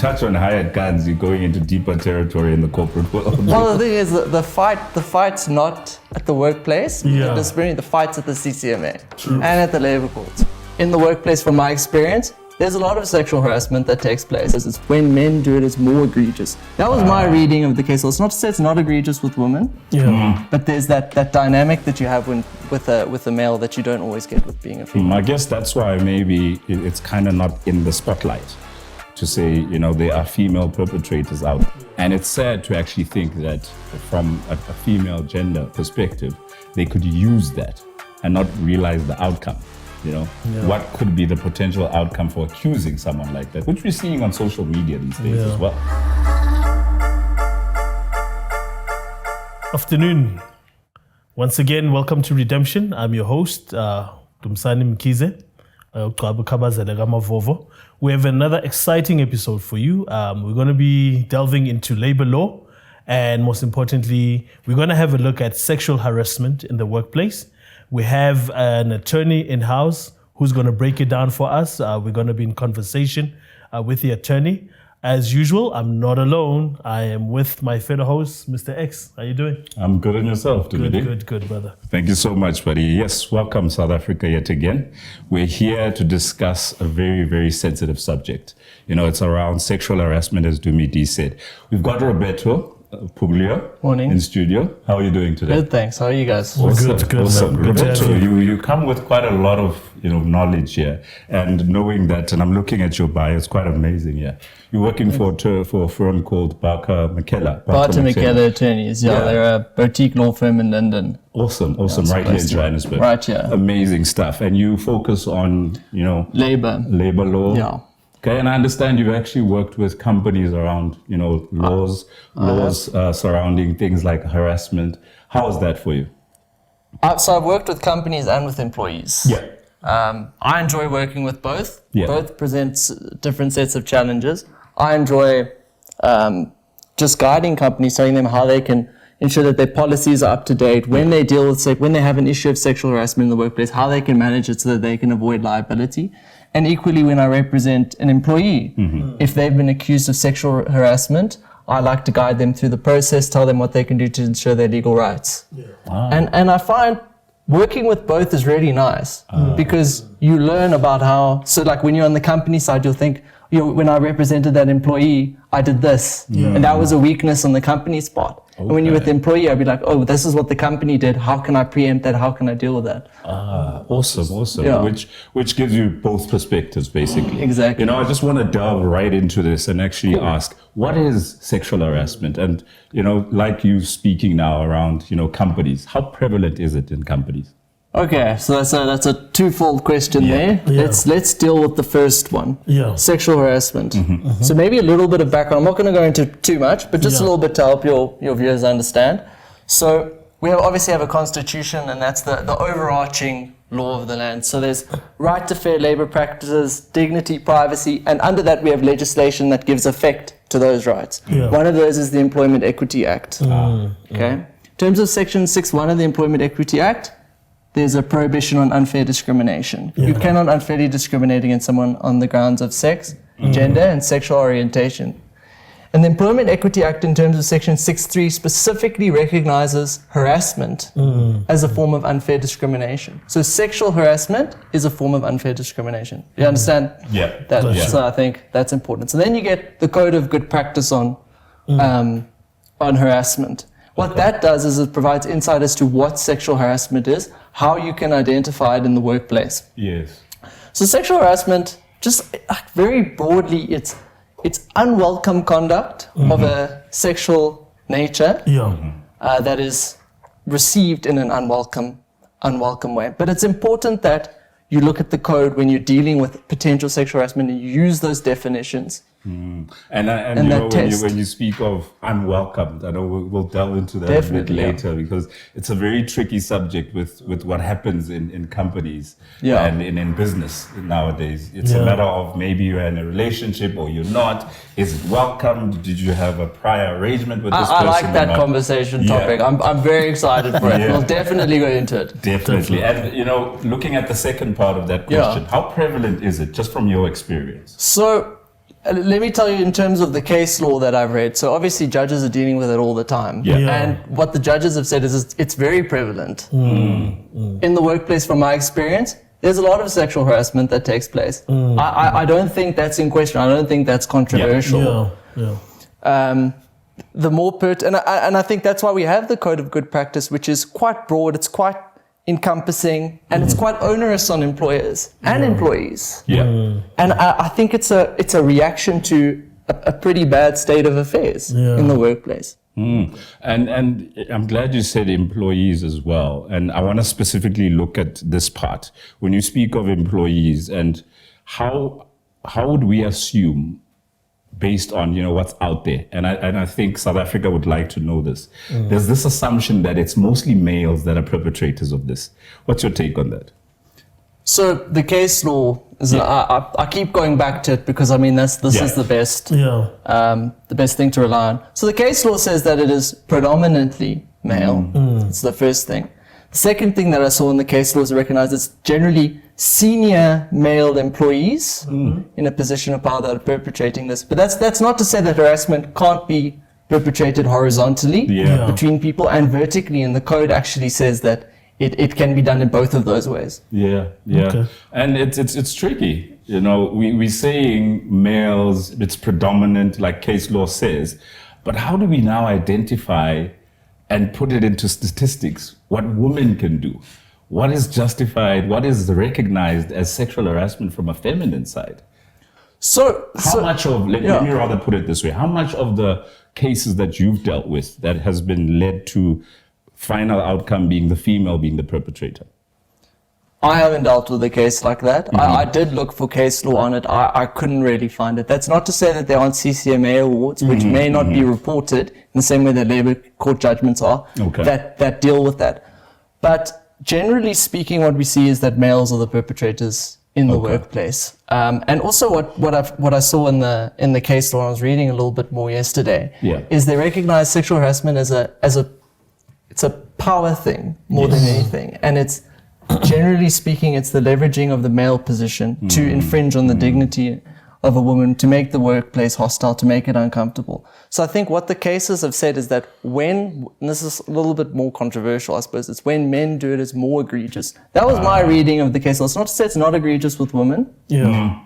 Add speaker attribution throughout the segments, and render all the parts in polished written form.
Speaker 1: touch on hired guns, you're going into deeper territory in the corporate world.
Speaker 2: Well, the thing is, the fight's not at the workplace.
Speaker 3: Yeah.
Speaker 2: The fight's at the CCMA and at the labor courts. In the workplace, from my experience, there's a lot of sexual harassment that takes place. It's when men do it, it's more egregious. That was my reading of the case law. It's not to say it's not egregious with women, but there's that dynamic that you have with a male that you don't always get with being a female.
Speaker 1: I guess that's why maybe it's kind of not in the spotlight to say, there are female perpetrators out. And it's sad to actually think that from a female gender perspective, they could use that and not realize the outcome. What could be the potential outcome for accusing someone like that, which we're seeing on social media these days as well.
Speaker 3: Afternoon. Once again, welcome to Redemption. I'm your host, Dumsani Mkize. We have another exciting episode for you. We're going to be delving into labor law, and most importantly, we're going to have a look at sexual harassment in the workplace. We have an attorney in-house who's going to break it down for us. We're going to be in conversation with the attorney. As usual, I'm not alone. I am with my fellow host, Mr. X. How you doing?
Speaker 1: I'm good, and yourself,
Speaker 3: Good, brother.
Speaker 1: Thank you so much, buddy. Yes, welcome South Africa yet again. We're here to discuss a very, very sensitive subject. It's around sexual harassment, as Dumiti said. We've got Roberto Puglio
Speaker 2: Morning.
Speaker 1: in studio. How are you doing today?
Speaker 2: Good, thanks. How are you guys?
Speaker 1: Awesome.
Speaker 3: Good,
Speaker 1: Awesome.
Speaker 3: man. Good to have
Speaker 1: Roberto,
Speaker 3: you.
Speaker 1: you come with quite a lot of knowledge here, and knowing that, and I'm looking at your bio, it's quite amazing. Yeah, you're working for a firm called Barker McKellar.
Speaker 2: Barter McKellar Attorneys. Yeah, they're a boutique law firm in London.
Speaker 1: Awesome. Right here in Johannesburg.
Speaker 2: Right here.
Speaker 1: Amazing stuff. And you focus on
Speaker 2: Labor
Speaker 1: law.
Speaker 2: Yeah.
Speaker 1: Okay, and I understand you've actually worked with companies around, laws surrounding things like harassment. How is that for you?
Speaker 2: So I've worked with companies and with employees.
Speaker 1: Yeah.
Speaker 2: I enjoy working with both.
Speaker 1: Yeah.
Speaker 2: Both presents different sets of challenges. I enjoy just guiding companies, telling them how they can ensure that their policies are up to date when they deal with when they have an issue of sexual harassment in the workplace, how they can manage it so that they can avoid liability. And equally, when I represent an employee, if they've been accused of sexual harassment, I like to guide them through the process, tell them what they can do to ensure their legal rights. Yeah. Wow. And I find working with both is really nice because you learn about how, so like when you're on the company side, you'll think, when I represented that employee, I did this. And that was a weakness on the company's part. Okay. And when you're with the employee, I'd be like, oh, this is what the company did. How can I preempt that? How can I deal with that?
Speaker 1: Awesome.
Speaker 2: Yeah.
Speaker 1: Which gives you both perspectives, basically.
Speaker 2: Exactly.
Speaker 1: I just want to delve right into this and actually ask, what is sexual harassment? And, like you speaking now around, companies, how prevalent is it in companies?
Speaker 2: Okay, so that's a twofold question there.
Speaker 3: Yeah.
Speaker 2: Let's deal with the first one.
Speaker 3: Yeah.
Speaker 2: Sexual harassment. So maybe a little bit of background. I'm not going to go into too much, but just a little bit to help your viewers understand. So we obviously have a constitution, and that's the overarching law of the land. So there's right to fair labor practices, dignity, privacy, and under that we have legislation that gives effect to those rights. Yeah. One of those is the Employment Equity Act. Okay. In terms of Section 6.1 of the Employment Equity Act, there's a prohibition on unfair discrimination. Yeah. You cannot unfairly discriminate against someone on the grounds of sex, gender, and sexual orientation. And the Employment Equity Act, in terms of Section 6.3, specifically recognizes harassment as a form of unfair discrimination. So sexual harassment is a form of unfair discrimination. You understand?
Speaker 1: Yeah.
Speaker 2: So I think that's important. So then you get the Code of Good Practice on harassment. What that does is it provides insight as to what sexual harassment is, how you can identify it in the workplace.
Speaker 1: Yes.
Speaker 2: So sexual harassment, just very broadly, it's unwelcome conduct of a sexual nature that is received in an unwelcome way. But it's important that you look at the code when you're dealing with potential sexual harassment and you use those definitions.
Speaker 1: And when you speak of unwelcomed, I know we'll delve into that a bit later because it's a very tricky subject with what happens in companies and in business nowadays. It's a matter of maybe you're in a relationship or you're not. Is it welcomed? Did you have a prior arrangement with this person?
Speaker 2: I like that conversation topic. I'm very excited for it. We'll definitely go into it.
Speaker 1: Definitely. And looking at the second part of that question, how prevalent is it just from your experience?
Speaker 2: So Let me tell you in terms of the case law that I've read. So obviously judges are dealing with it all the time.
Speaker 1: Yeah.
Speaker 2: And what the judges have said is it's very prevalent. In the workplace, from my experience, there's a lot of sexual harassment that takes place. I don't think that's in question. I don't think that's controversial. The more and I think that's why we have the Code of Good Practice, which is quite broad, it's quite encompassing, and it's quite onerous on employers and employees. And I think it's a reaction to a pretty bad state of affairs in the workplace.
Speaker 1: And I'm glad you said employees as well. And I want to specifically look at this part. When you speak of employees, and how would we assume, based on what's out there, and I think South Africa would like to know this. There's this assumption that it's mostly males that are perpetrators of this. What's your take on that?
Speaker 2: So the case law is I keep going back to it because I mean this is the best the best thing to rely on. So the case law says that it is predominantly male. It's the first thing. The second thing that I saw in the case law is recognized it's generally senior male employees in a position of power that are perpetrating this. But that's not to say that harassment can't be perpetrated horizontally between people, and vertically, and the code actually says that it can be done in both of those ways.
Speaker 1: Okay. And it's tricky. We're saying males, it's predominant, like case law says, but how do we now identify and put it into statistics what women can do? What is justified, what is recognized as sexual harassment from a feminine side? So how much of, let me rather put it this way, how much of the cases that you've dealt with that has been led to final outcome being the female being the perpetrator?
Speaker 2: I haven't dealt with a case like that. I did look for case law on it. I couldn't really find it. That's not to say that there aren't CCMA awards, which may not be reported in the same way that labor court judgments are, that deal with that. But generally speaking, what we see is that males are the perpetrators in the workplace. And also what I saw in the case law, I was reading a little bit more yesterday, is they recognize sexual harassment as a power thing more than anything. And it's generally speaking, it's the leveraging of the male position to infringe on the dignity of a woman, to make the workplace hostile, to make it uncomfortable. So I think what the cases have said is that when, and this is a little bit more controversial, I suppose, it's when men do it, it's more egregious. That was my reading of the case law. It's not to say it's not egregious with women,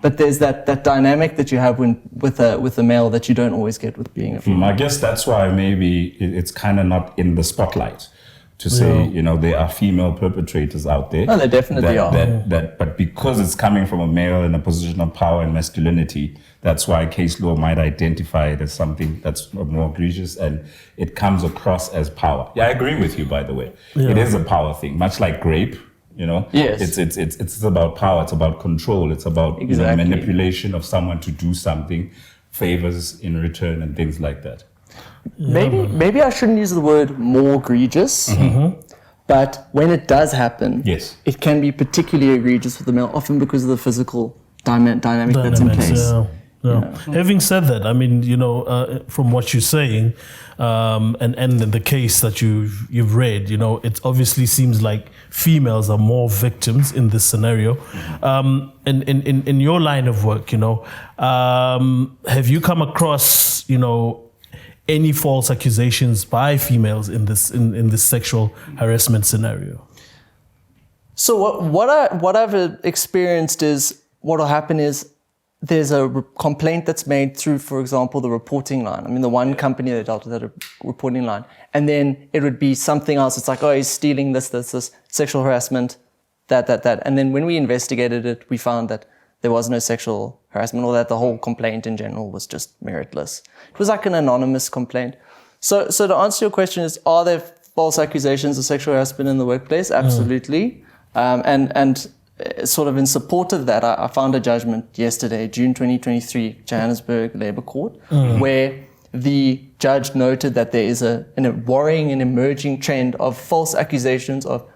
Speaker 2: but there's that dynamic that you have with a male that you don't always get with being a female.
Speaker 1: I guess that's why maybe it's kind of not in the spotlight to say, there are female perpetrators out there.
Speaker 2: No, there definitely are.
Speaker 1: But because it's coming from a male in a position of power and masculinity, that's why case law might identify it as something that's more egregious, and it comes across as power. I agree with you, by the way. It is a power thing, much like rape.
Speaker 2: Yes.
Speaker 1: It's about power. It's about control. It's about manipulation of someone to do something, favors in return, and things like that.
Speaker 2: Maybe I shouldn't use the word more egregious, but when it does happen, it can be particularly egregious with the male, often because of the physical dynamic that's in place.
Speaker 3: Having said that, I mean, from what you're saying, and the case that you've read, it obviously seems like females are more victims in this scenario. In your line of work, have you come across, any false accusations by females in this sexual harassment scenario?
Speaker 2: So what I've experienced is what will happen is there's a complaint that's made through, for example, the reporting line. I mean, the one company that dealt with that reporting line, and then it would be something else. It's like, oh, he's stealing this, sexual harassment, that. And then when we investigated it, we found that there was no sexual harassment, or that the whole complaint in general was just meritless. It was like an anonymous complaint. So to answer your question is, are there false accusations of sexual harassment in the workplace? Absolutely. And sort of in support of that, I found a judgment yesterday, June 2023, Johannesburg Labour Court, where the judge noted that there is a worrying and emerging trend of false accusations of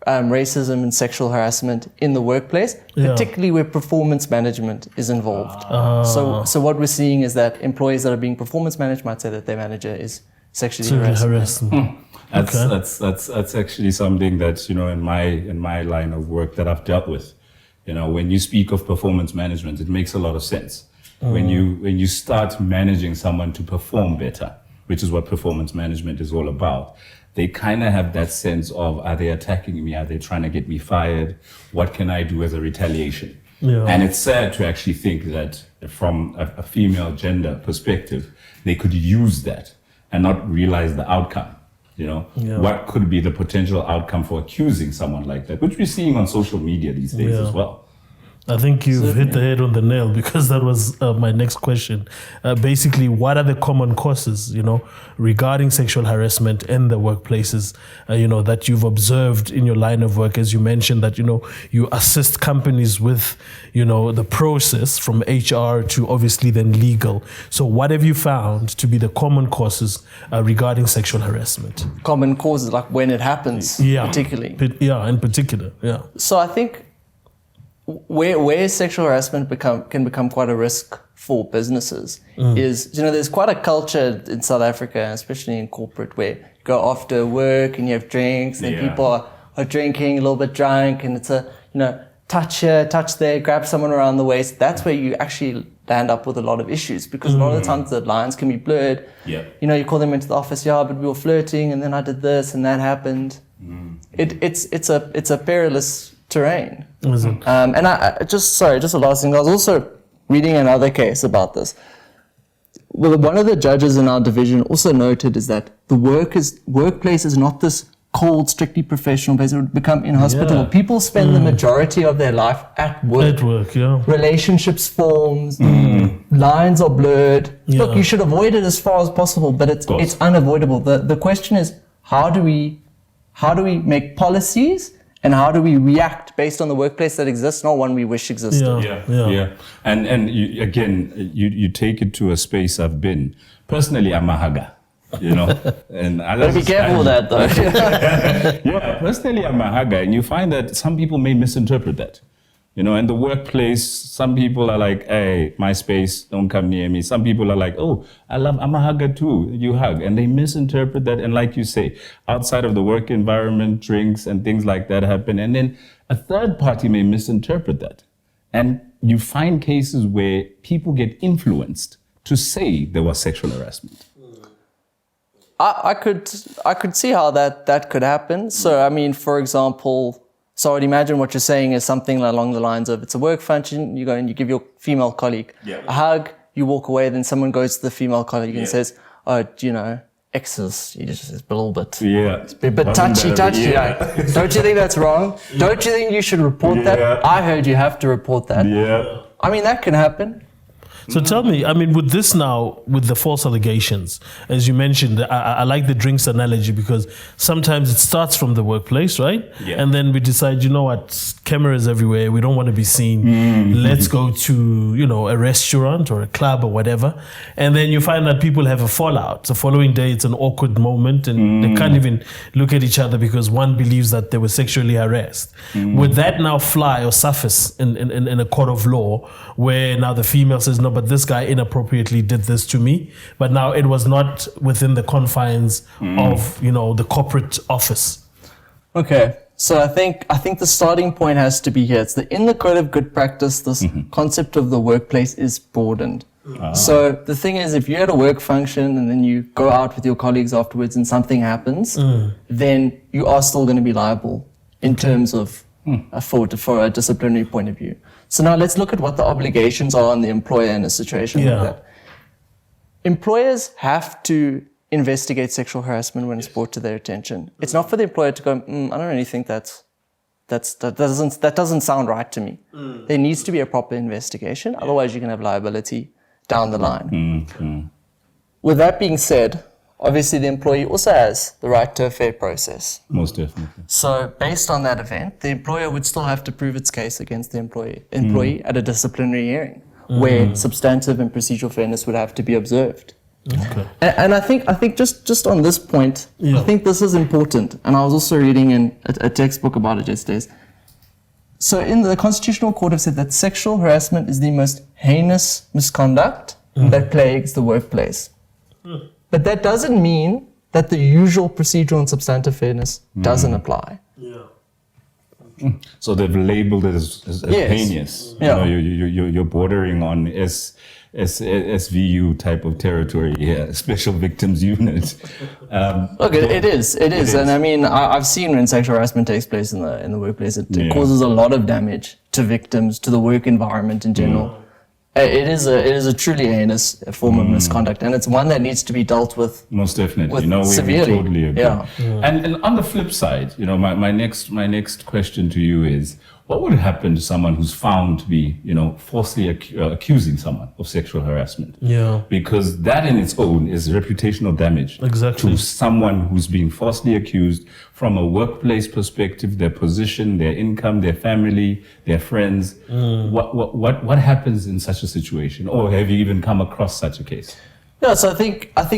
Speaker 2: racism and sexual harassment in the workplace, particularly where performance management is involved. So what we're seeing is that employees that are being performance managed might say that their manager is sexually harassing.
Speaker 1: That's actually something that, in my line of work that I've dealt with. When you speak of performance management, it makes a lot of sense. when you start managing someone to perform better, which is what performance management is all about, they kind of have that sense of, are they attacking me? Are they trying to get me fired? What can I do as a retaliation?
Speaker 3: Yeah.
Speaker 1: And it's sad to actually think that from a female gender perspective, they could use that and not realize the outcome. You know, what could be the potential outcome for accusing someone like that, which we're seeing on social media these days as well.
Speaker 3: I think you've hit the head on the nail, because that was my next question. Basically, what are the common causes, regarding sexual harassment in the workplaces, that you've observed in your line of work? As you mentioned that, you assist companies with, the process from HR to obviously then legal. So what have you found to be the common causes regarding sexual harassment?
Speaker 2: Common causes, like when it happens, particularly.
Speaker 3: In particular.
Speaker 2: So I think where sexual harassment can become quite a risk for businesses is, there's quite a culture in South Africa, especially in corporate, where you go after work and you have drinks and people are drinking a little bbit drunk, and it's a, touch here, touch there, grab someone around the waist. That's where you actually land up with a lot of issues, because a lot of the times the lines can be blurred. You call them into the office, but we were flirting and then I did this and that happened. It's a perilous terrain. And I just a last thing. I was also reading another case about this. Well, one of the judges in our division also noted is that the workplace is not this cold, strictly professional place. It would become inhospitable. People spend the majority of their life at work. Relationships forms, lines are blurred. Look, you should avoid it as far as possible, but it's unavoidable. The question is, how do we make policies, and how do we react based on the workplace that exists, not one we wish existed?
Speaker 1: And you take it to a space I've been. Personally, I'm a hugger, and I
Speaker 2: gotta be careful with that, though.
Speaker 1: Personally, I'm a hugger, and you find that some people may misinterpret that. In the workplace, some people are like, hey, my space, don't come near me. Some people are like, oh, I'm a hugger too, you hug. And they misinterpret that. And like you say, outside of the work environment, drinks and things like that happen. And then a third party may misinterpret that. And you find cases where people get influenced to say there was sexual harassment.
Speaker 2: I could see how that could happen. So, I mean, for example, so I'd imagine what you're saying is something along the lines of, it's a work function, you go and you give your female colleague a hug, you walk away, then someone goes to the female colleague and says, oh, exes, you just a little bit. It's a bit touchy. Like, don't you think that's wrong? Don't you think you should report that? I heard you have to report that. I mean, that can happen.
Speaker 3: So tell me, I mean, with this now, with the false allegations, as you mentioned, I like the drinks analogy, because sometimes it starts from the workplace, right? And then we decide, cameras everywhere, we don't want to be seen. Let's go to, a restaurant or a club or whatever. And then you find that people have a fallout. The following day, it's an awkward moment, and they can't even look at each other because one believes that they were sexually harassed. Would that now fly or surface in a court of law, where now the female says, no, but this guy inappropriately did this to me, but now it was not within the confines of, the corporate office?
Speaker 2: Okay, so I think the starting point has to be here. It's in the code of good practice, this concept of the workplace is broadened. So the thing is, if you're at a work function and then you go out with your colleagues afterwards and something happens, then you are still going to be liable in terms of for a disciplinary point of view. So now let's look at what the obligations are on the employer in a situation like that. Employers have to investigate sexual harassment when it's brought to their attention. It's not for the employer to go, I don't really think that doesn't sound right to me. There needs to be a proper investigation, otherwise you can have liability down the line. With that being said, obviously the employee also has the right to a fair process.
Speaker 1: Most definitely.
Speaker 2: So based on that event, the employer would still have to prove its case against the employee at a disciplinary hearing, where substantive and procedural fairness would have to be observed. And I think just on this point, I think this is important. And I was also reading in a textbook about it yesterday. So in the Constitutional Court have said that sexual harassment is the most heinous misconduct that plagues the workplace. But that doesn't mean that the usual procedural and substantive fairness doesn't apply.
Speaker 1: So they've labeled it as heinous. You're bordering on, as SVU type of territory here, Special Victims Unit.
Speaker 2: Look, it is, and I mean, I've seen when sexual harassment takes place in the workplace, it causes a lot of damage to victims, to the work environment in general. It is a truly heinous form of misconduct, and it's one that needs to be dealt with.
Speaker 1: Most definitely,
Speaker 2: with
Speaker 1: we
Speaker 2: severely.
Speaker 1: totally agree.
Speaker 2: Yeah.
Speaker 1: And on the flip side, my next question to you is, what would happen to someone who's found to be, falsely accusing someone of sexual harassment?
Speaker 3: Yeah.
Speaker 1: Because that in its own is reputational damage.
Speaker 3: Exactly.
Speaker 1: To someone who's being falsely accused from a workplace perspective, their position, their income, their family, their friends. What happens in such a situation? Or have you even come across such a case?
Speaker 2: Yeah, so I think at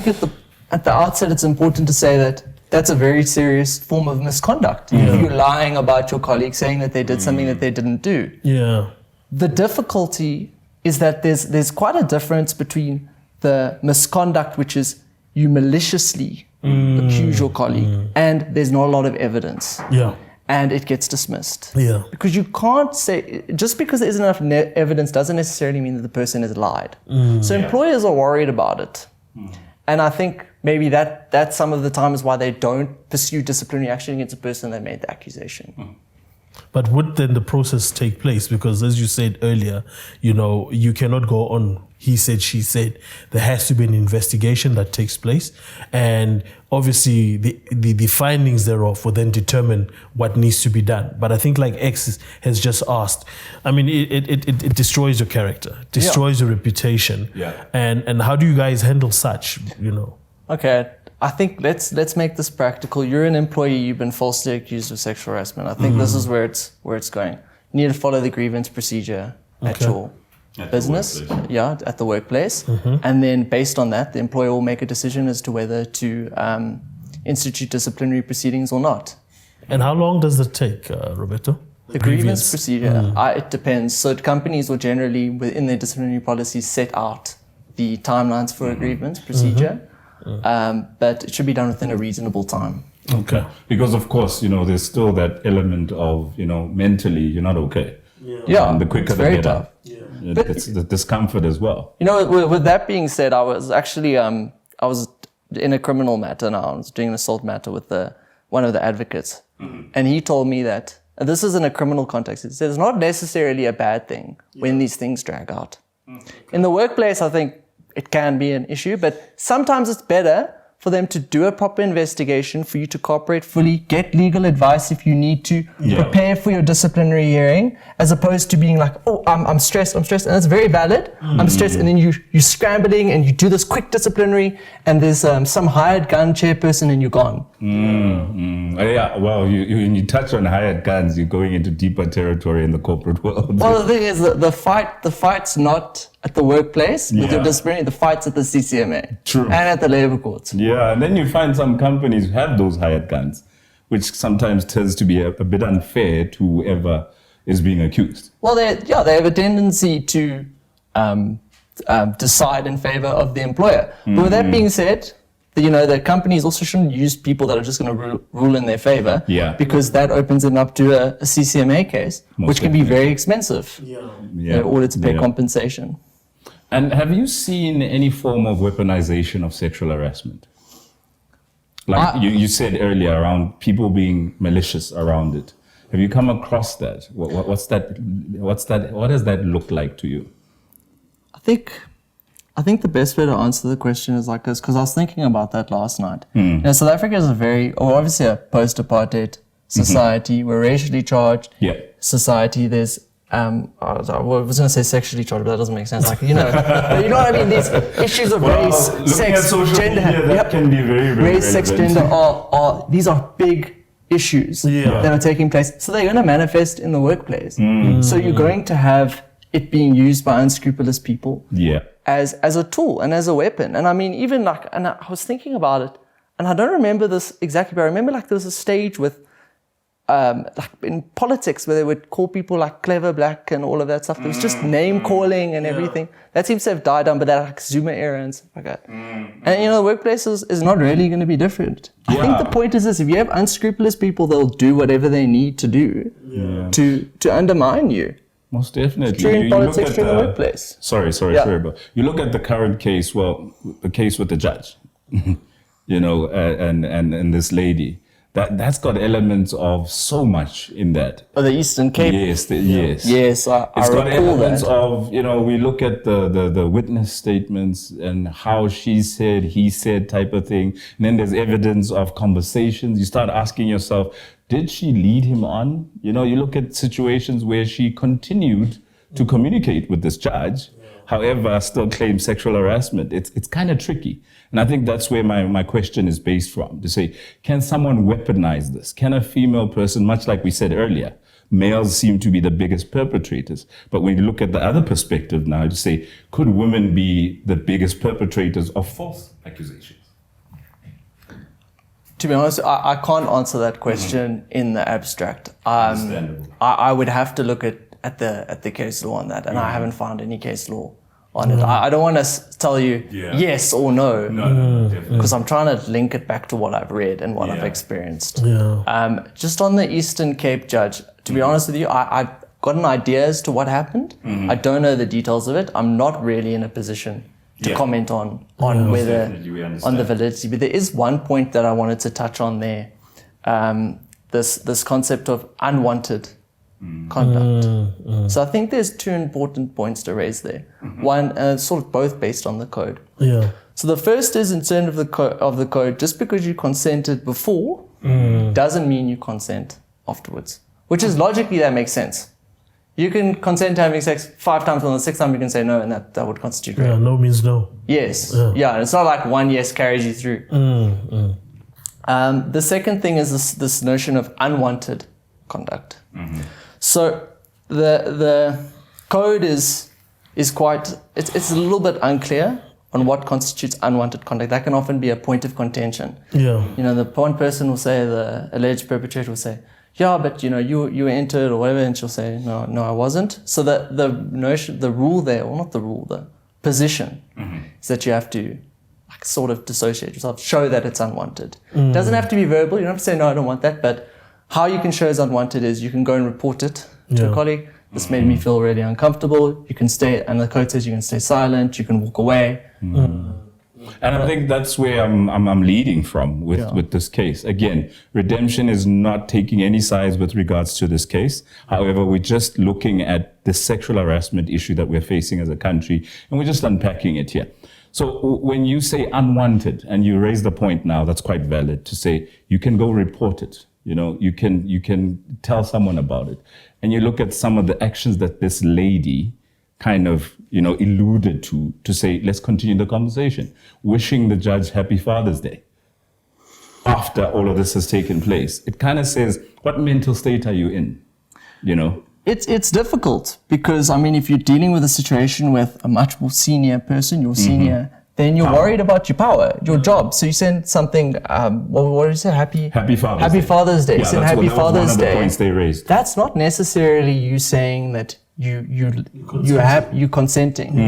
Speaker 2: the outset it's important to say that that's a very serious form of misconduct. If you're lying about your colleague, saying that they did something that they didn't do.
Speaker 3: Yeah.
Speaker 2: The difficulty is that there's quite a difference between the misconduct, which is you maliciously accuse your colleague, and there's not a lot of evidence.
Speaker 3: Yeah.
Speaker 2: And it gets dismissed.
Speaker 3: Yeah.
Speaker 2: Because you can't say, just because there isn't enough evidence doesn't necessarily mean that the person has lied. So employers are worried about it. And I think maybe that's some of the times why they don't pursue disciplinary action against the person that made the accusation.
Speaker 3: But would then the process take place? Because as you said earlier, you cannot go on he said, she said. There has to be an investigation that takes place. And obviously the findings thereof will then determine what needs to be done. But I think like X has just asked, I mean, it destroys your character, destroys your reputation.
Speaker 1: Yeah.
Speaker 3: And how do you guys handle such,
Speaker 2: Okay. I think let's make this practical. You're an employee. You've been falsely accused of sexual harassment. I think this is where it's going. You need to follow the grievance procedure at your business, at the workplace, and then based on that, the employer will make a decision as to whether to institute disciplinary proceedings or not.
Speaker 3: And how long does that take, Roberto?
Speaker 2: The grievance procedure, it depends. So companies will generally, within their disciplinary policies, set out the timelines for a grievance procedure. But it should be done within a reasonable time.
Speaker 3: Okay.
Speaker 1: Because of course, there's still that element of, mentally you're not okay.
Speaker 2: Yeah.
Speaker 1: And the quicker
Speaker 2: it's
Speaker 1: the
Speaker 2: very
Speaker 1: better.
Speaker 2: tough.
Speaker 1: It's the discomfort as well.
Speaker 2: With that being said, I was actually, I was in a criminal matter now. I was doing an assault matter with one of the advocates. And he told me that, this is in a criminal context, he said it's not necessarily a bad thing when these things drag out. In the workplace, I think it can be an issue, but sometimes it's better for them to do a proper investigation, for you to cooperate fully, get legal advice if you need to, prepare for your disciplinary hearing, as opposed to being like, oh, I'm stressed, and that's very valid. I'm stressed, and then you're scrambling and you do this quick disciplinary, and there's some hired gun chairperson and you're gone.
Speaker 1: Yeah, well, you touch on hired guns, you're going into deeper territory in the corporate world.
Speaker 2: Well, the thing is, the fight's not at the workplace with your disciplinary, the fight's at the CCMA.
Speaker 1: True.
Speaker 2: And at the labor courts.
Speaker 1: Yeah, and then you find some companies who have those hired guns, which sometimes tends to be a bit unfair to whoever is being accused.
Speaker 2: Well, they have a tendency to decide in favor of the employer. But with that being said, the companies also shouldn't use people that are just going to rule in their favor.
Speaker 1: Yeah.
Speaker 2: Because that opens them up to a CCMA case, which can be very expensive in order to pay compensation.
Speaker 1: And have you seen any form of weaponization of sexual harassment? Like you said earlier, around people being malicious around it. Have you come across that? What's that? What does that look like to you?
Speaker 2: I think the best way to answer the question is like this, because I was thinking about that last night. South Africa is obviously a post-apartheid society. We're racially charged society. There's I was going to say sexually charged, but that doesn't make sense. Like, you know what I mean? These issues of race, sex, gender,
Speaker 1: can be very, very
Speaker 2: race, sex, gender these are big issues that are taking place. So they're going to manifest in the workplace. So you're going to have it being used by unscrupulous people as a tool and as a weapon. And I mean, even and I was thinking about it, and I don't remember this exactly, but I remember there was a stage with in politics where they would call people like clever black and all of that stuff. There was just name calling and everything. That seems to have died down, but that Zuma era and stuff like that. And the workplace is not really going to be different. I think the point is this: if you have unscrupulous people, they'll do whatever they need to do to undermine you.
Speaker 1: Most definitely.
Speaker 2: True in
Speaker 1: You look
Speaker 2: politics,
Speaker 1: at
Speaker 2: true in the workplace.
Speaker 1: Sorry,
Speaker 2: Yeah.
Speaker 1: but you look at the current case. Well, the case with the judge, and this lady. That's got elements of so much in that.
Speaker 2: Oh, the Eastern Cape.
Speaker 1: Yes, yes.
Speaker 2: Yes, I
Speaker 1: It's got
Speaker 2: recall
Speaker 1: elements
Speaker 2: that.
Speaker 1: of, we look at the witness statements and how she said, he said type of thing. And then there's evidence of conversations. You start asking yourself, did she lead him on? You look at situations where she continued to communicate with this judge, however, still claims sexual harassment. It's kind of tricky. And I think that's where my question is based from, to say, can someone weaponize this? Can a female person, much like we said earlier, males seem to be the biggest perpetrators. But when you look at the other perspective now, to say, could women be the biggest perpetrators of false accusations?
Speaker 2: To be honest, I can't answer that question in the abstract.
Speaker 1: Understandable.
Speaker 2: I would have to look at the case law on that, and I haven't found any case law on it. I don't want to tell you yes or no,
Speaker 1: definitely.
Speaker 2: because I'm trying to link it back to what I've read and what I've experienced.
Speaker 3: Yeah.
Speaker 2: Just on the Eastern Cape judge, to be honest with you, I've got an idea as to what happened. I don't know the details of it. I'm not really in a position to comment on whether on the validity. But there is one point that I wanted to touch on there. This concept of unwanted conduct. So I think there's two important points to raise there. One, sort of both based on the code.
Speaker 3: Yeah.
Speaker 2: So the first is, in terms of the code, just because you consented before doesn't mean you consent afterwards. Which is logically, that makes sense. You can consent to having sex 5 times, on the 6th time you can say no, and that would constitute rape.
Speaker 3: Yeah, no means no.
Speaker 2: Yes. Yeah, and it's not like one yes carries you through. The second thing is this notion of unwanted conduct. So the code is quite, it's a little bit unclear on what constitutes unwanted conduct. That can often be a point of contention.
Speaker 3: Yeah.
Speaker 2: The one person will say, the alleged perpetrator will say, yeah, but you were entered or whatever, and she'll say, no, I wasn't. So the notion, the rule there, or not the rule, the position is that you have to sort of dissociate yourself, show that it's unwanted. It doesn't have to be verbal. You don't have to say, no, I don't want that. But how you can show it's unwanted is you can go and report it to a colleague. This made me feel really uncomfortable. You can stay, and the code says you can stay silent, you can walk away.
Speaker 1: And I think that's where I'm leading from with this case. Again, Redemption is not taking any sides with regards to this case. However, we're just looking at the sexual harassment issue that we're facing as a country, and we're just unpacking it here. So when you say unwanted, and you raise the point now, that's quite valid, to say you can go report it. You can tell someone about it. And you look at some of the actions that this lady kind of, alluded to say, let's continue the conversation. Wishing the judge happy Father's Day after all of this has taken place. It kind of says, what mental state are you in?
Speaker 2: It's difficult because, if you're dealing with a situation with a much more senior person, your senior, then you're worried about your power, your job. So you send something, what did you say? Happy Father's Day.
Speaker 1: Yeah,
Speaker 2: You send Happy Father's
Speaker 1: one of the
Speaker 2: Day.
Speaker 1: points they raised.
Speaker 2: That's not necessarily you saying that you consenting.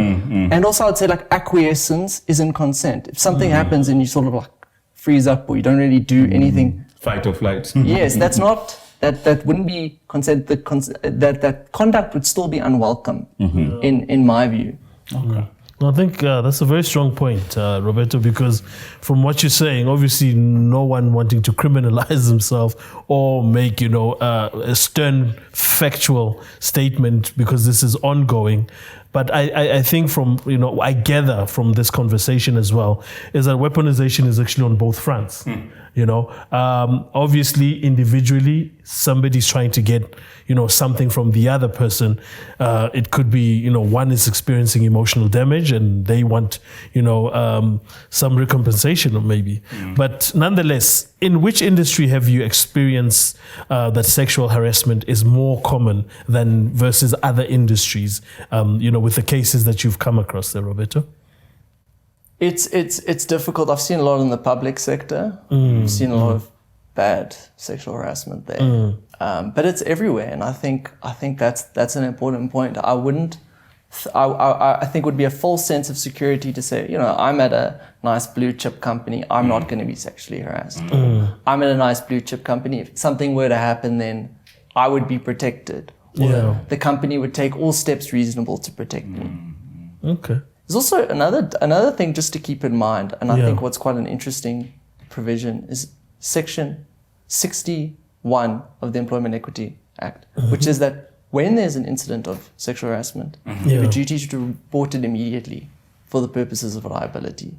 Speaker 2: And also I'd say acquiescence isn't consent. If something happens and you sort of freeze up or you don't really do anything.
Speaker 1: Fight or flight.
Speaker 2: Yes, that's not, that wouldn't be consent. That conduct would still be unwelcome in my view.
Speaker 3: Okay. I think that's a very strong point, Roberto, because from what you're saying, obviously no one wanting to criminalize himself or make, a stern factual statement because this is ongoing. But I think from, I gather from this conversation as well, is that weaponization is actually on both fronts. Obviously, individually, somebody's trying to get, something from the other person. It could be, one is experiencing emotional damage and they want, some recompensation maybe. But nonetheless, in which industry have you experienced that sexual harassment is more common than versus other industries, with the cases that you've come across there, Roberto?
Speaker 2: It's difficult. I've seen a lot in the public sector. I've seen a lot of bad sexual harassment there. But it's everywhere, and I think that's an important point. I think it would be a false sense of security to say, I'm at a nice blue chip company, I'm not going to be sexually harassed. I'm at a nice blue chip company. If something were to happen, then I would be protected. or
Speaker 3: Yeah.
Speaker 2: the company would take all steps reasonable to protect me.
Speaker 3: Okay.
Speaker 2: There's also another thing just to keep in mind, and I
Speaker 3: Yeah.
Speaker 2: think what's quite an interesting provision is Section 61 of the Employment Equity Act, which is that when there's an incident of sexual harassment, you have a duty to report it immediately for the purposes of liability.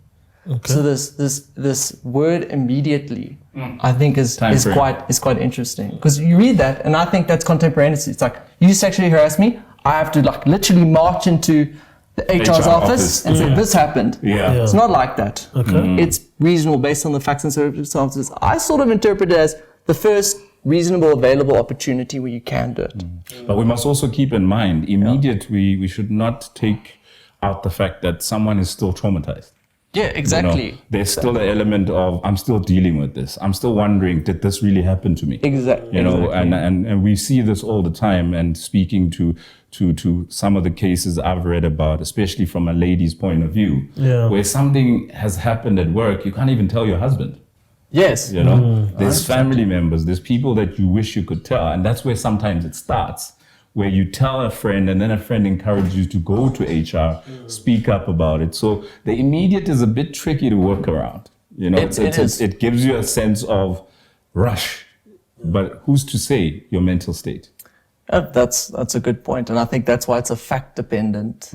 Speaker 3: Okay.
Speaker 2: So this word immediately, I think is quite interesting, because you read that and I think that's contemporaneous. It's like, you sexually harass me, I have to like literally march into the HR's office and say this happened.
Speaker 1: Yeah.
Speaker 2: It's not like that.
Speaker 3: Okay.
Speaker 2: It's reasonable based on the facts and circumstances. I sort of interpret it as the first reasonable available opportunity where you can do it.
Speaker 1: But we must also keep in mind, immediate, we should not take out the fact that someone is still traumatized.
Speaker 2: Yeah, exactly.
Speaker 1: You know, there's still an element of, I'm still dealing with this. I'm still wondering, did this really happen to me?
Speaker 2: Exactly.
Speaker 1: You know, and we see this all the time. And speaking to some of the cases I've read about, especially from a lady's point of view, where something has happened at work, you can't even tell your husband.
Speaker 2: Yes.
Speaker 1: You know, there's family members, there's people that you wish you could tell. And that's where sometimes it starts, where you tell a friend and then a friend encourages you to go to HR, speak up about it. So the immediate is a bit tricky to work around. You know, it gives you a sense of rush, but who's to say your mental state?
Speaker 2: That's a good point. And I think that's why it's a fact-dependent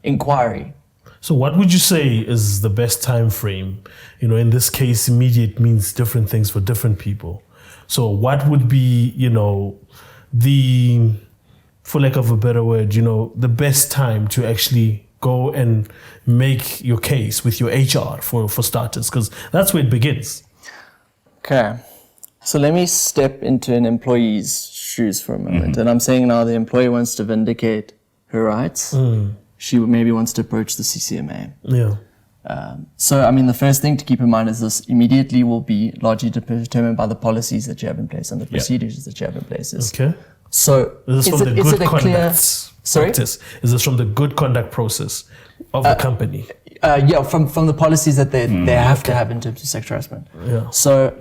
Speaker 2: inquiry.
Speaker 3: So what would you say is the best time frame? You know, in this case, immediate means different things for different people. So what would be, you know, the, for lack of a better word, you know, the best time to actually go and make your case with your HR for starters? Because that's where it begins.
Speaker 2: Okay. So let me step into an employee's shoes for a moment. And I'm saying now the employee wants to vindicate her rights. She maybe wants to approach the CCMA.
Speaker 3: Yeah.
Speaker 2: So, I mean, the first thing to keep in mind is this immediately will be largely determined by the policies that you have in place and the procedures that you have in place.
Speaker 3: Okay.
Speaker 2: So,
Speaker 3: Is this from the good conduct
Speaker 2: Sorry?
Speaker 3: practice? Is this from the good conduct process of the company?
Speaker 2: Yeah, from the policies that they have to have in terms of sexual harassment.
Speaker 3: Yeah.
Speaker 2: So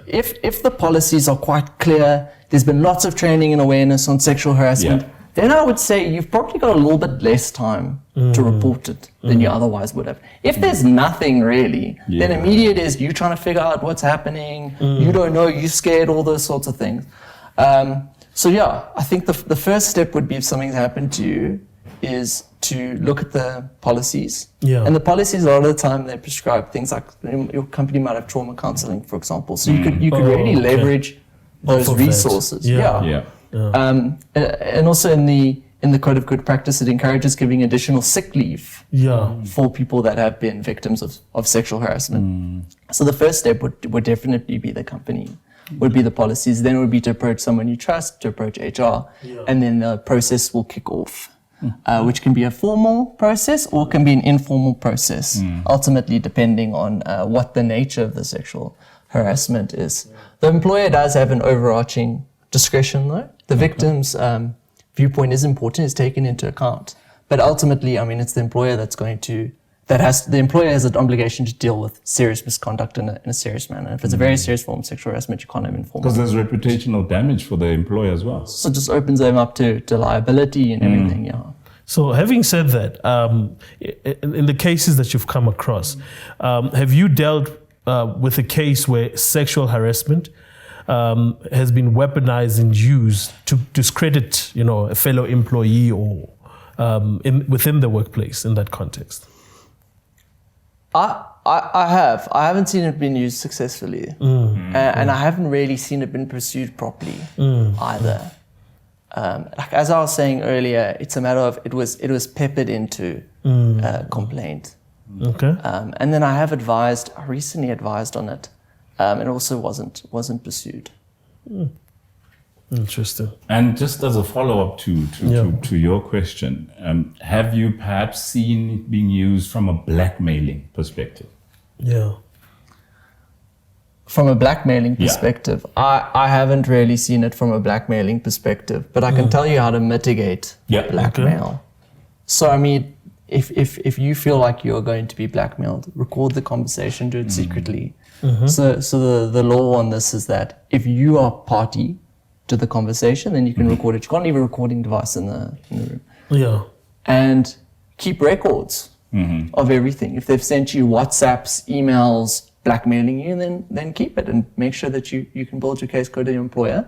Speaker 2: if the policies are quite clear, there's been lots of training and awareness on sexual harassment, then I would say you've probably got a little bit less time to report it than you otherwise would have. If there's nothing really, then immediate is you trying to figure out what's happening, you don't know, you're scared, all those sorts of things. So yeah, I think the first step would be, if something's happened to you, is to look at the policies.
Speaker 3: Yeah.
Speaker 2: And the policies, a lot of the time, they prescribe things like, your company might have trauma counseling, for example. So you could really leverage those resources.
Speaker 1: Yeah.
Speaker 2: And also in the Code of Good Practice, it encourages giving additional sick leave for people that have been victims of sexual harassment. So the first step would definitely be the company, would be the policies. Then it would be to approach someone you trust, to approach HR, and then the process will kick off, which can be a formal process or can be an informal process, ultimately depending on what the nature of the sexual harassment is. The employer does have an overarching discretion though. The victim's viewpoint is important, is taken into account. But ultimately, I mean, it's the employer the employer has an obligation to deal with serious misconduct in a serious manner. If it's a very serious form of sexual harassment, you can't have informal.
Speaker 1: Because there's reputational damage for the employer as well.
Speaker 2: So it just opens them up to liability and everything,
Speaker 3: So having said that, in the cases that you've come across, have you dealt with a case where sexual harassment has been weaponized and used to discredit, a fellow employee or within the workplace in that context?
Speaker 2: I have. I haven't seen it being used successfully, and I haven't really seen it been pursued properly either. Like as I was saying earlier, it's a matter of it was peppered into a complaint.
Speaker 3: Okay.
Speaker 2: And then I recently advised on it, and it also wasn't pursued.
Speaker 3: Interesting.
Speaker 1: And just as a follow-up to your question, have you perhaps seen it being used from a blackmailing perspective?
Speaker 2: Yeah. From a blackmailing perspective, I haven't really seen it from a blackmailing perspective, but I can tell you how to mitigate blackmail. Okay. So I mean, if you feel like you're going to be blackmailed, record the conversation, do it secretly. So the law on this is that if you are party to the conversation, then you can record it. You can't leave a recording device in the room.
Speaker 3: Yeah.
Speaker 2: And keep records of everything. If they've sent you WhatsApps, emails, blackmailing you, then keep it and make sure that you can build your case, go to your employer,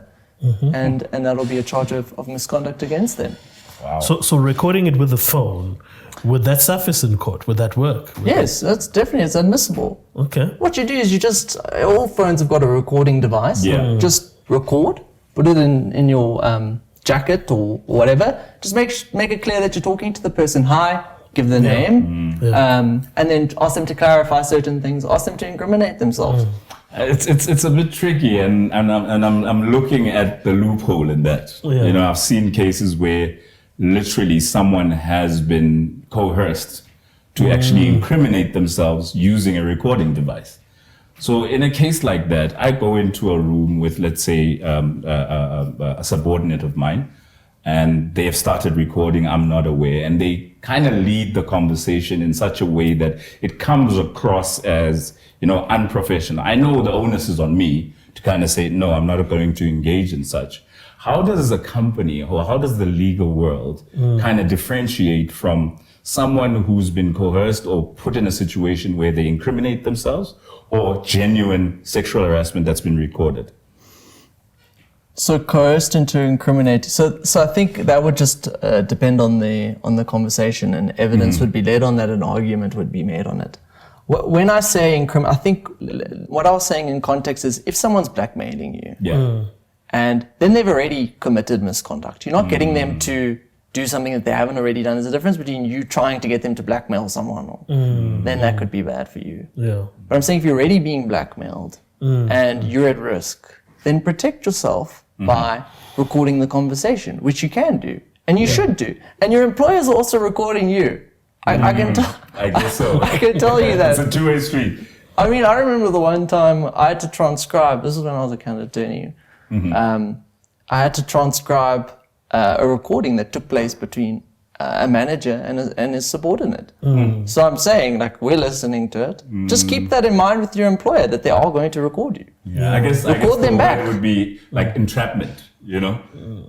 Speaker 2: and that'll be a charge of misconduct against them.
Speaker 1: Wow.
Speaker 3: So recording it with the phone, would that suffice in court? Would that work?
Speaker 2: Yes, it's admissible.
Speaker 3: Okay.
Speaker 2: What you do is all phones have got a recording device.
Speaker 1: Yeah.
Speaker 2: Just record, put it in your jacket or whatever. Just make it clear that you're talking to the person. Hi, give the name, and then ask them to clarify certain things. Ask them to incriminate themselves.
Speaker 1: It's a bit tricky, and I'm looking at the loophole in that.
Speaker 3: Yeah.
Speaker 1: You know, I've seen cases where literally someone has been coerced to actually incriminate themselves using a recording device. So in a case like that, I go into a room with, let's say, a subordinate of mine, and they have started recording, I'm not aware, and they kind of lead the conversation in such a way that it comes across as, unprofessional. I know the onus is on me to kind of say, no, I'm not going to engage in such. How does a company or how does the legal world kind of differentiate from someone who's been coerced or put in a situation where they incriminate themselves or genuine sexual harassment that's been recorded?
Speaker 2: So coerced into incriminating. So I think that would just depend on the conversation, and evidence would be laid on that, an argument would be made on it. When I say I think what I was saying in context is if someone's blackmailing you, and then they've already committed misconduct, you're not getting them to do something that they haven't already done. There's a difference between you trying to get them to blackmail someone, then that could be bad for you.
Speaker 3: Yeah.
Speaker 2: But I'm saying if you're already being blackmailed and you're at risk, then protect yourself by recording the conversation, which you can do and you should do. And your employers are also recording you. I can tell.
Speaker 1: I guess so.
Speaker 2: I can tell you that.
Speaker 1: It's a two-way street.
Speaker 2: I mean, I remember the one time I had to transcribe. This is when I was a Canada attorney. I had to transcribe a recording that took place between a manager and his subordinate. So I'm saying, we're listening to it. Just keep that in mind with your employer that they are going to record you.
Speaker 1: Yeah, I guess
Speaker 2: Record them
Speaker 1: the
Speaker 2: back.
Speaker 1: word would be like entrapment,
Speaker 2: Yeah,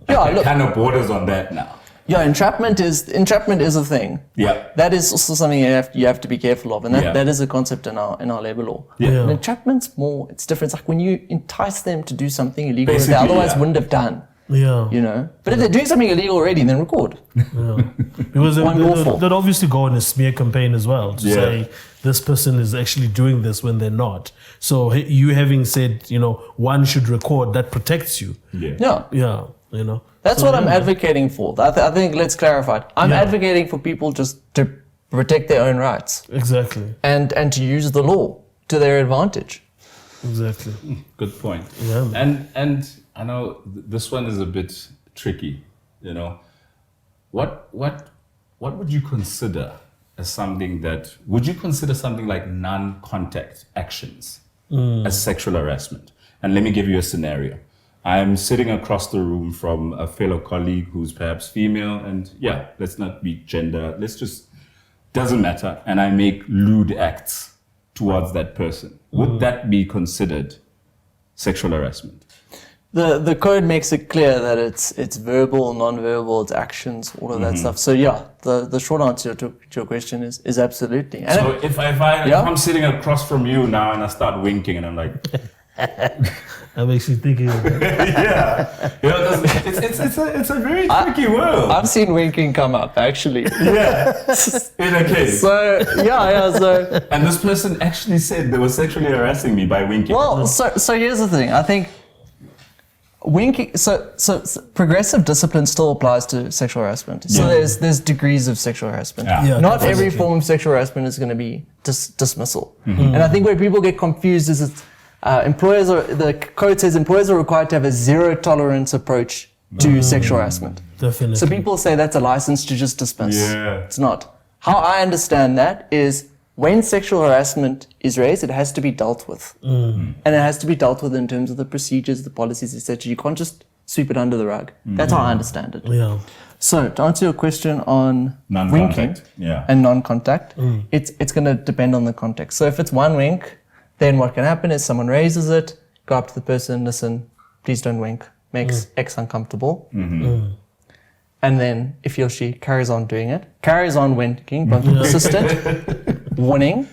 Speaker 1: it kind of borders on that now.
Speaker 2: Yeah, entrapment is a thing.
Speaker 1: Yeah.
Speaker 2: That is also something you have to be careful of, and that,
Speaker 1: Yeah.
Speaker 2: that is a concept in our labor law.
Speaker 3: Yeah.
Speaker 2: And entrapment's it's different. It's like when you entice them to do something illegal that they
Speaker 1: Basically,
Speaker 2: otherwise
Speaker 1: yeah.
Speaker 2: wouldn't have done.
Speaker 3: Yeah.
Speaker 2: But if they're doing something illegal already, then record.
Speaker 3: Because
Speaker 2: lawful.
Speaker 3: they'd obviously go on a smear campaign as well to say this person is actually doing this when they're not. So you having said, one should record, that protects you.
Speaker 2: Yeah.
Speaker 3: Yeah,
Speaker 2: That's what I'm advocating for. I think let's clarify it. I'm advocating for people just to protect their own rights
Speaker 3: Exactly.
Speaker 2: and to use the law to their advantage.
Speaker 3: Exactly.
Speaker 1: Good point.
Speaker 3: Yeah.
Speaker 1: And I know this one is a bit tricky. What would you consider as something that would you consider something like non-contact actions as sexual harassment? And let me give you a scenario. I'm sitting across the room from a fellow colleague who's perhaps female, and let's not be gender. Doesn't matter. And I make lewd acts towards that person. Would that be considered sexual harassment?
Speaker 2: The code makes it clear that it's verbal, non-verbal, it's actions, all of that stuff. So the short answer to your question is absolutely. And
Speaker 1: So if I'm sitting across from you now and I start winking and I'm like,
Speaker 3: That makes you think.
Speaker 1: it's a very tricky world.
Speaker 2: I've seen winking come up actually.
Speaker 1: In a case.
Speaker 2: So so
Speaker 1: And this person actually said they were sexually harassing me by winking.
Speaker 2: well, so here's the thing. I think winking. So progressive discipline still applies to sexual harassment. So there's degrees of sexual harassment.
Speaker 3: Yeah,
Speaker 2: Not every
Speaker 3: definitely.
Speaker 2: form of sexual harassment is going to be dismissal. And I think where people get confused is the code says employers are required to have a zero tolerance approach to sexual harassment.
Speaker 3: Definitely.
Speaker 2: So people say that's a license to just dismiss.
Speaker 1: Yeah.
Speaker 2: It's not. How I understand that is when sexual harassment is raised, it has to be dealt with. And it has to be dealt with in terms of the procedures, the policies, etc. You can't just sweep it under the rug. That's how I understand it.
Speaker 3: Yeah.
Speaker 2: So to answer your question on winking
Speaker 1: Non-contact,
Speaker 2: and non-contact, it's going to depend on the context. So if it's one wink, then what can happen is someone raises it, go up to the person, listen, please don't wink. makes X uncomfortable. And then if he or she carries on doing it, carries on winking, but persistent, warning,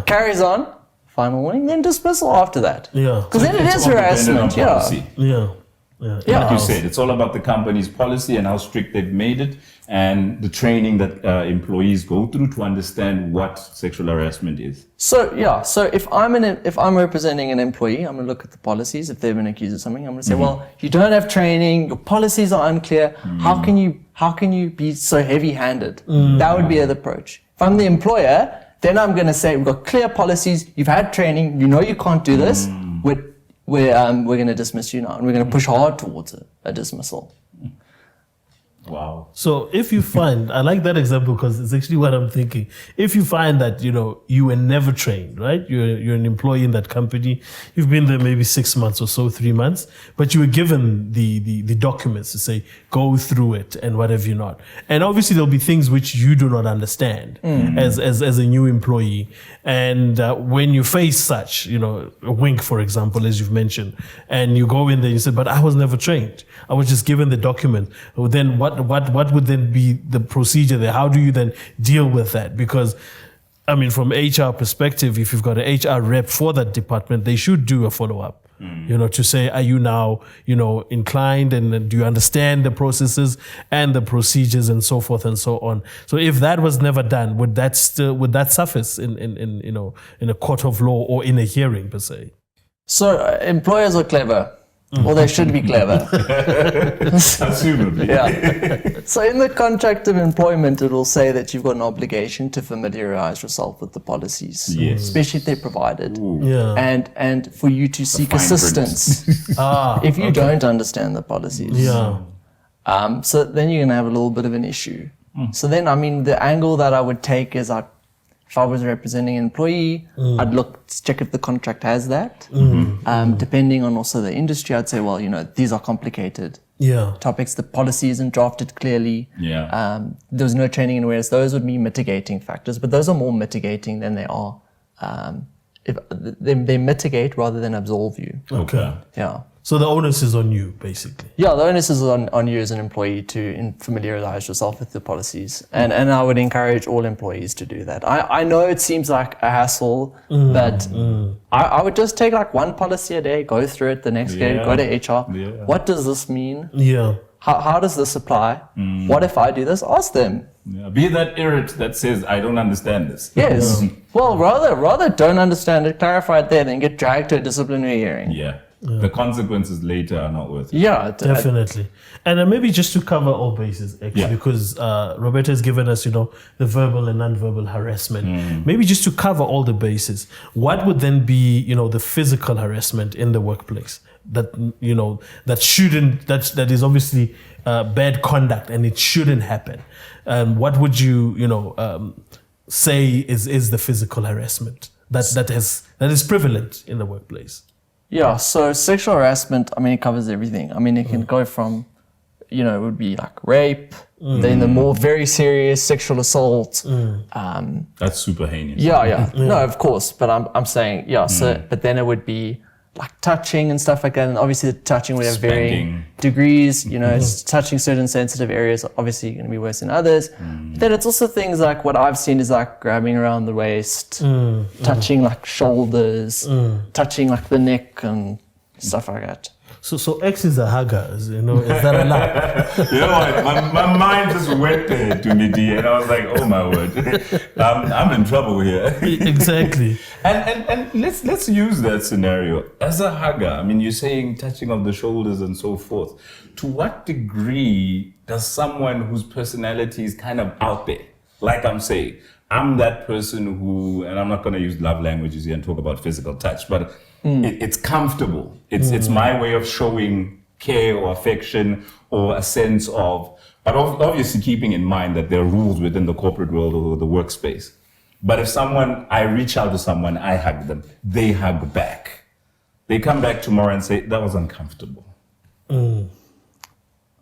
Speaker 2: carries on, final warning, then dismissal after that. Because then it is harassment.
Speaker 1: Like you said, it's all about the company's policy and how strict they've made it, and the training that employees go through to understand what sexual harassment is.
Speaker 2: So if I'm representing an employee, I'm going to look at the policies. If they've been accused of something, I'm going to say, well, you don't have training, your policies are unclear. How can you be so heavy-handed? That would be the approach. If I'm the employer, then I'm going to say, we've got clear policies, you've had training, you know you can't do this. We're going to dismiss you now, and we're going to push hard towards a dismissal.
Speaker 1: Wow.
Speaker 3: So if you find, I like that example because it's actually what I'm thinking. If you find that, you were never trained, right? You're an employee in that company. You've been there maybe 6 months or so, 3 months, but you were given the documents to say, go through it and what have you not. And obviously there'll be things which you do not understand as a new employee. And when you face such, a wink, for example, as you've mentioned, and you go in there and you say, but I was never trained. I was just given the document. Well, then what would then be the procedure there? How do you then deal with that? Because, from HR perspective, if you've got an HR rep for that department, they should do a follow-up, to say, are you now, inclined, and do you understand the processes and the procedures and so forth and so on? So if that was never done, would that suffice in a court of law or in a hearing per se?
Speaker 2: So employers are clever. Or they should be clever.
Speaker 1: Assumably.
Speaker 2: So in the contract of employment, it will say that you've got an obligation to familiarize yourself with the policies, especially if they're provided, and for you to seek assistance if you don't understand the policies. So then you're going to have a little bit of an issue. So then, the angle that I would take is if I was representing an employee, I'd check if the contract has that. Depending on also the industry, I'd say, well, these are complicated topics. The policy isn't drafted clearly. There's no training and awareness. Those would be mitigating factors, but those are more mitigating than they are. If they mitigate rather than absolve you.
Speaker 3: Okay. So the onus is on you, basically.
Speaker 2: The onus is on you as an employee to familiarize yourself with the policies. And I would encourage all employees to do that. I know it seems like a hassle, but I would just take one policy a day, go through it the next day, go to HR. What does this mean? How does this apply? What if I do this? Ask them.
Speaker 1: Be that irrit that says, I don't understand this.
Speaker 2: Yes. Well, rather don't understand it, clarify it there, than get dragged to a disciplinary hearing.
Speaker 1: The consequences later are not worth it.
Speaker 3: Definitely. And then maybe just to cover all bases, actually, because Roberta has given us, the verbal and non-verbal harassment. Maybe just to cover all the bases, what would then be, the physical harassment in the workplace that, that is obviously bad conduct and it shouldn't happen. What would you, say is the physical harassment that is prevalent in the workplace?
Speaker 2: So sexual harassment, it covers everything. It can go from, it would be like rape, then the more very serious sexual assault.
Speaker 1: That's super heinous.
Speaker 2: No, of course. But I'm saying, so, but then it would be like touching and stuff like that. And obviously the touching would have varying degrees, touching certain sensitive areas, obviously going to be worse than others. But then it's also things like what I've seen is like grabbing around the waist, touching like shoulders, touching like the neck and stuff like that.
Speaker 3: So X is a hugger, is that allowed?
Speaker 1: My mind just went there to Nidhi, and I was like, oh my word, I'm in trouble here.
Speaker 3: Exactly.
Speaker 1: And let's use that scenario as a hugger. You're saying touching of the shoulders and so forth. To what degree does someone whose personality is kind of out there, like I'm saying, I'm that person who, and I'm not going to use love languages here and talk about physical touch, but it's comfortable. It's my way of showing care or affection or a sense of, but obviously keeping in mind that there are rules within the corporate world or the workspace. But if I reach out to someone, I hug them, they hug back. They come back tomorrow and say, that was uncomfortable.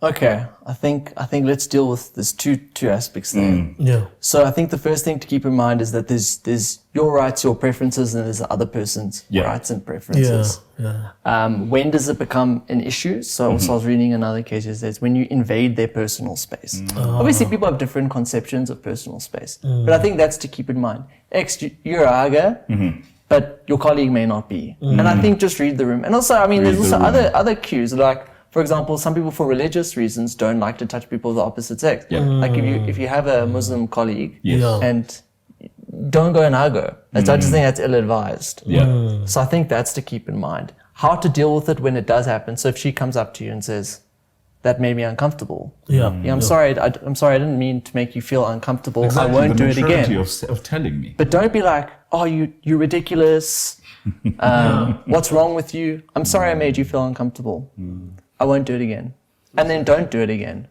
Speaker 2: Okay, I think let's deal with there's two aspects there.
Speaker 3: Yeah.
Speaker 2: So I think the first thing to keep in mind is that there's your rights, your preferences, and there's the other person's rights and preferences. When does it become an issue? So also I was reading another case that says when you invade their personal space. Obviously, people have different conceptions of personal space, but I think that's to keep in mind. You're a aga, but your colleague may not be, and I think just read the room. And also, I mean, there's also other cues like. For example, some people for religious reasons don't like to touch people of the opposite sex. Like if you have a Muslim colleague and don't go and hug her. I just think that's ill-advised. So I think that's to keep in mind. How to deal with it when it does happen. So if she comes up to you and says, that made me uncomfortable. I'm sorry. I'm sorry. I didn't mean to make you feel uncomfortable.
Speaker 1: Exactly,
Speaker 2: I won't do it again.
Speaker 1: Of telling me.
Speaker 2: But don't be like, oh, you're ridiculous. What's wrong with you? I'm sorry I made you feel uncomfortable. I won't do it again. And then don't do it again.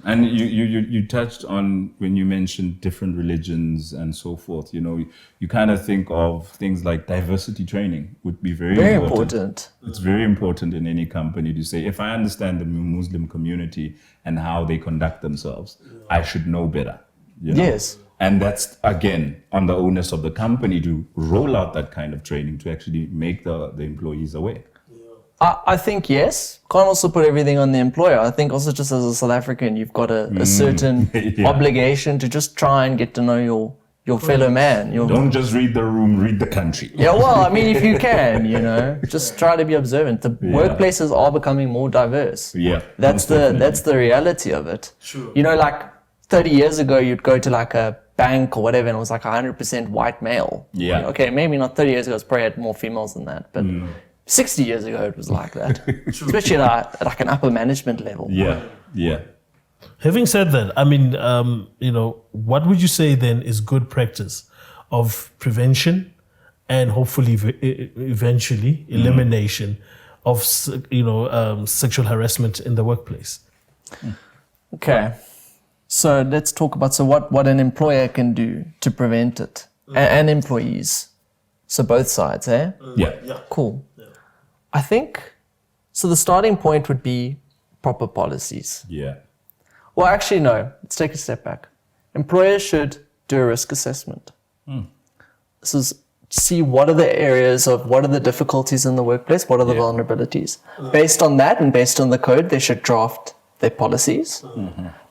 Speaker 1: And you touched on when you mentioned different religions and so forth, you know, you kind of think of things like diversity training would be very important. It's very important in any company to say, if I understand the Muslim community and how they conduct themselves, I should know better. You know?
Speaker 2: Yes.
Speaker 1: And that's, again, on the onus of the company to roll out that kind of training to actually make the employees aware.
Speaker 2: I think yes. Can't also put everything on the employer. I think also just as a South African, you've got a certain obligation to just try and get to know your fellow man.
Speaker 1: Don't just read the room, read the country.
Speaker 2: Yeah, well, I mean, if you can, you know, just try to be observant. The workplaces are becoming more diverse. That's the reality of it.
Speaker 3: True.
Speaker 2: You know, like 30 years ago, you'd go to like a bank or whatever, and it was like 100% white male. Okay, maybe not 30 years ago, it's probably had more females than that, but 60 years ago, it was like that, especially at like an upper management level.
Speaker 3: Having said that, I mean, you know, what would you say then is good practice of prevention and hopefully eventually elimination of, you know, sexual harassment in the workplace?
Speaker 2: Okay, so let's talk about what an employer can do to prevent it, and employees. So both sides, eh? Cool. I think, so the starting point would be proper policies. Well, actually, no. Let's take a step back. Employers should do a risk assessment. This is see what are the areas of, what are the difficulties in the workplace, what are the vulnerabilities. Based on that and based on the code, they should draft their policies.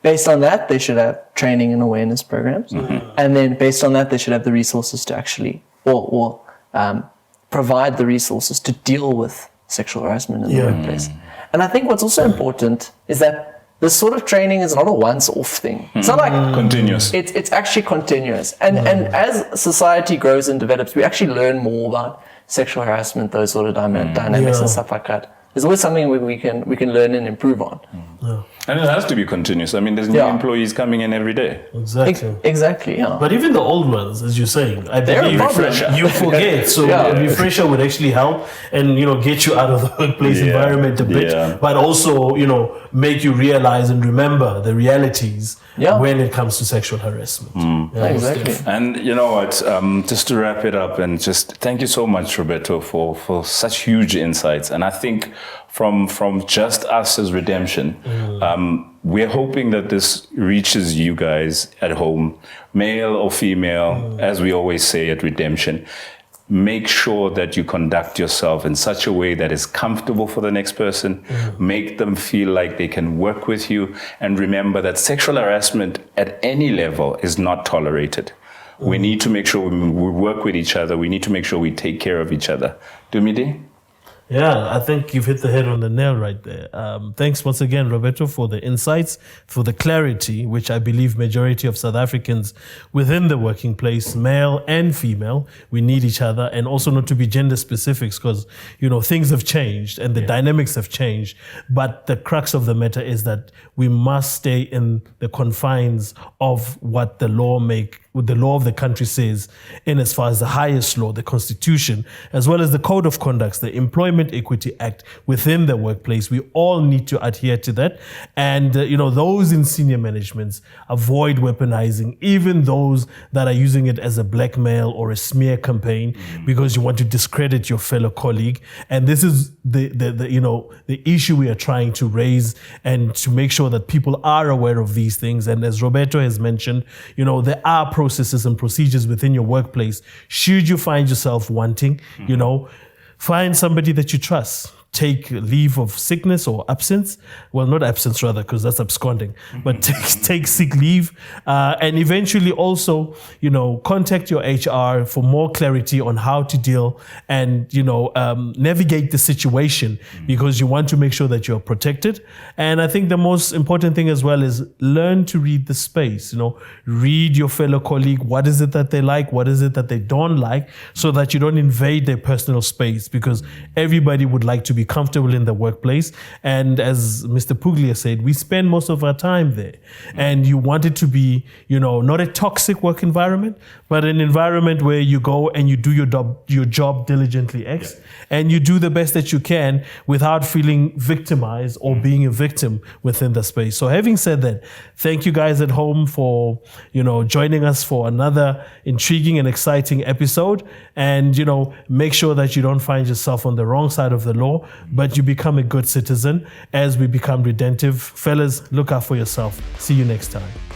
Speaker 2: Based on that, they should have training and awareness programs. And then based on that, they should have the resources to actually, or provide the resources to deal with sexual harassment in the workplace. And I think what's also important is that this sort of training is not a once-off thing. It's not like
Speaker 1: continuous.
Speaker 2: It's actually continuous. And as society grows and develops, we actually learn more about sexual harassment, those sort of dynamics and stuff like that. There's always something we can learn and improve on.
Speaker 1: And it has to be continuous. I mean, there's new employees coming in every day.
Speaker 3: Exactly.
Speaker 2: Yeah.
Speaker 3: But even the old ones, as you're saying, I believe
Speaker 2: refresher.
Speaker 3: you forget. So a refresher would actually help and, you know, get you out of the workplace environment a bit, but also, you know, make you realize and remember the realities when it comes to sexual harassment.
Speaker 2: Exactly.
Speaker 1: And you know what, just to wrap it up and just thank you so much, Roberto, for such huge insights. And I think from just us as Redemption, we're hoping that this reaches you guys at home, male or female, as we always say at Redemption. Make sure that you conduct yourself in such a way that is comfortable for the next person. Make them feel like they can work with you. And remember that sexual harassment at any level is not tolerated. We need to make sure we work with each other. We need to make sure we take care of each other. Dumidi?
Speaker 3: Yeah, I think you've hit the head on the nail right there. Thanks once again, Roberto, for the insights, for the clarity, which I believe majority of South Africans within the working place, male and female, we need each other, and also not to be gender specifics because, you know, things have changed and the dynamics have changed. But the crux of the matter is that we must stay in the confines of what the law of the country says, in as far as the highest law, the Constitution, as well as the Code of Conduct, the Employment Employment Equity Act within the workplace. We all need to adhere to that. And, those in senior managements, avoid weaponizing, even those that are using it as a blackmail or a smear campaign because you want to discredit your fellow colleague. And this is the issue we are trying to raise and to make sure that people are aware of these things. And as Roberto has mentioned, there are processes and procedures within your workplace. Should you find yourself wanting, find somebody that you trust. Take leave of sickness or absence. Well, not absence rather, because that's absconding. But take sick leave, and eventually also, contact your HR for more clarity on how to deal and navigate the situation, because you want to make sure that you're protected. And I think the most important thing as well is learn to read the space. Read your fellow colleague. What is it that they like? What is it that they don't like? So that you don't invade their personal space, because everybody would like to be comfortable in the workplace. And as Mr. Puglia said, we spend most of our time there. And you want it to be, not a toxic work environment, but an environment where you go and you do your job diligently, and you do the best that you can without feeling victimized or being a victim within the space. So having said that, thank you guys at home for, joining us for another intriguing and exciting episode. And, make sure that you don't find yourself on the wrong side of the law, but you become a good citizen as we become redemptive. Fellas, look out for yourself. See you next time.